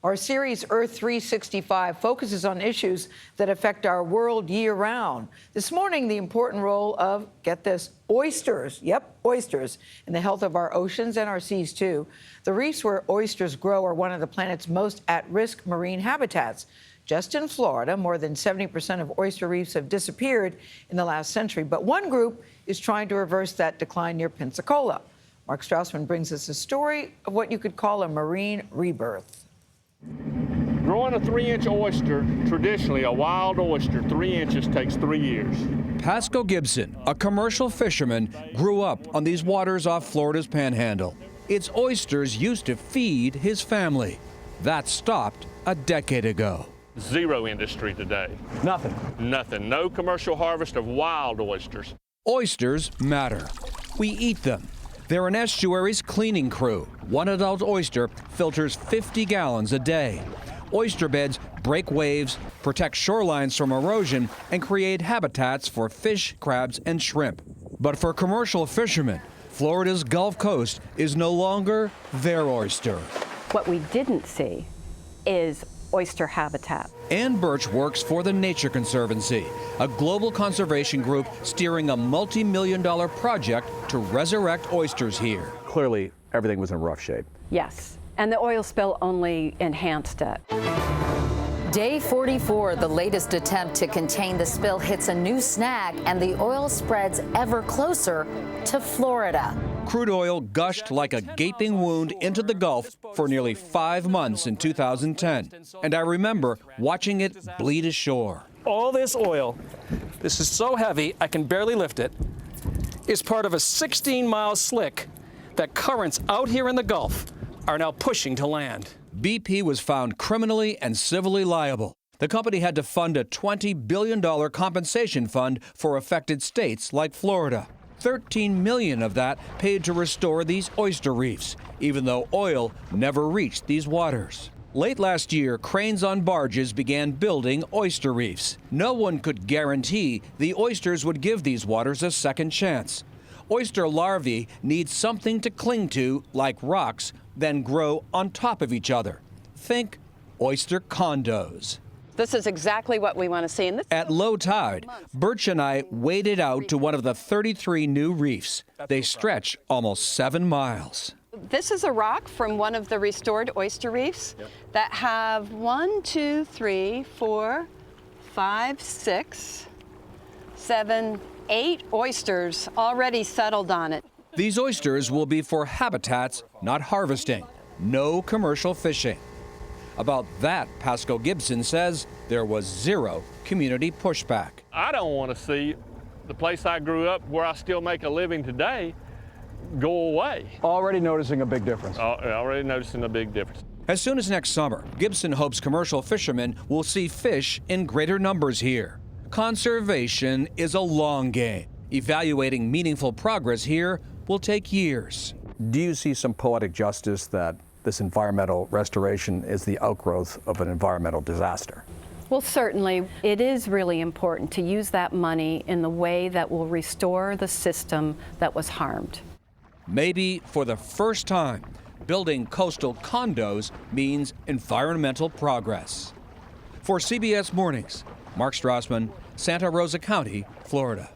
Our series Earth 365 focuses on issues that affect our world year-round. This morning, the important role of, get this, oysters. Yep, oysters, in the health of our oceans and our seas, too. The reefs where oysters grow are one of the planet's most at-risk marine habitats. Just in Florida, more than 70% of oyster reefs have disappeared in the last century. But one group is trying to reverse that decline near Pensacola. Mark Strassmann brings us a story of what you could call a marine rebirth. Growing a 3-inch oyster, traditionally a wild oyster, 3 inches takes 3 years. Pascal Gibson, a commercial fisherman, grew up on these waters off Florida's panhandle. Its oysters used to feed his family. That stopped a decade ago. Zero industry today. Nothing. Nothing. No commercial harvest of wild oysters. Oysters matter. We eat them. They're an estuary's cleaning crew. One adult oyster filters 50 gallons a day. Oyster beds break waves, protect shorelines from erosion, and create habitats for fish, crabs, and shrimp. But for commercial fishermen, Florida's Gulf Coast is no longer their oyster. What we didn't see is oyster habitat. Ann Birch works for the Nature Conservancy, a global conservation group steering a multi-million-dollar project to resurrect oysters here. Clearly, everything was in rough shape. Yes, and the oil spill only enhanced it. Day 44, the latest attempt to contain the spill hits a new snag, and the oil spreads ever closer to Florida. Crude oil gushed like a gaping wound into the Gulf for nearly 5 months in 2010. And I remember watching it bleed ashore. All this oil, this is so heavy I can barely lift it, is part of a 16-mile slick that currents out here in the Gulf are now pushing to land. BP was found criminally and civilly liable. The company had to fund a $20 billion compensation fund for affected states like Florida. $13 million of that paid to restore these oyster reefs, even though oil never reached these waters. Late last year, cranes on barges began building oyster reefs. No one could guarantee the oysters would give these waters a second chance. Oyster larvae need something to cling to, like rocks, then grow on top of each other. Think oyster condos. This is exactly what we want to see. At low tide, Birch and I waded out to one of the 33 new reefs. They stretch almost 7 miles. This is a rock from one of the restored oyster reefs that have 1, 2, 3, 4, 5, 6, 7, 8 oysters already settled on it. These oysters will be for habitats, not harvesting. No commercial fishing. About that, Pascal Gibson says there was zero community pushback. I don't want to see the place I grew up, where I still make a living today, go away. Already noticing a big difference. Already noticing a big difference. As soon as next summer, Gibson hopes commercial fishermen will see fish in greater numbers here. Conservation is a long game. Evaluating meaningful progress here will take years. Do you see some poetic justice that this environmental restoration is the outgrowth of an environmental disaster? Well, certainly, it is really important to use that money in the way that will restore the system that was harmed. Maybe for the first time, building coastal condos means environmental progress. For CBS Mornings, Mark Strassmann, Santa Rosa County, Florida.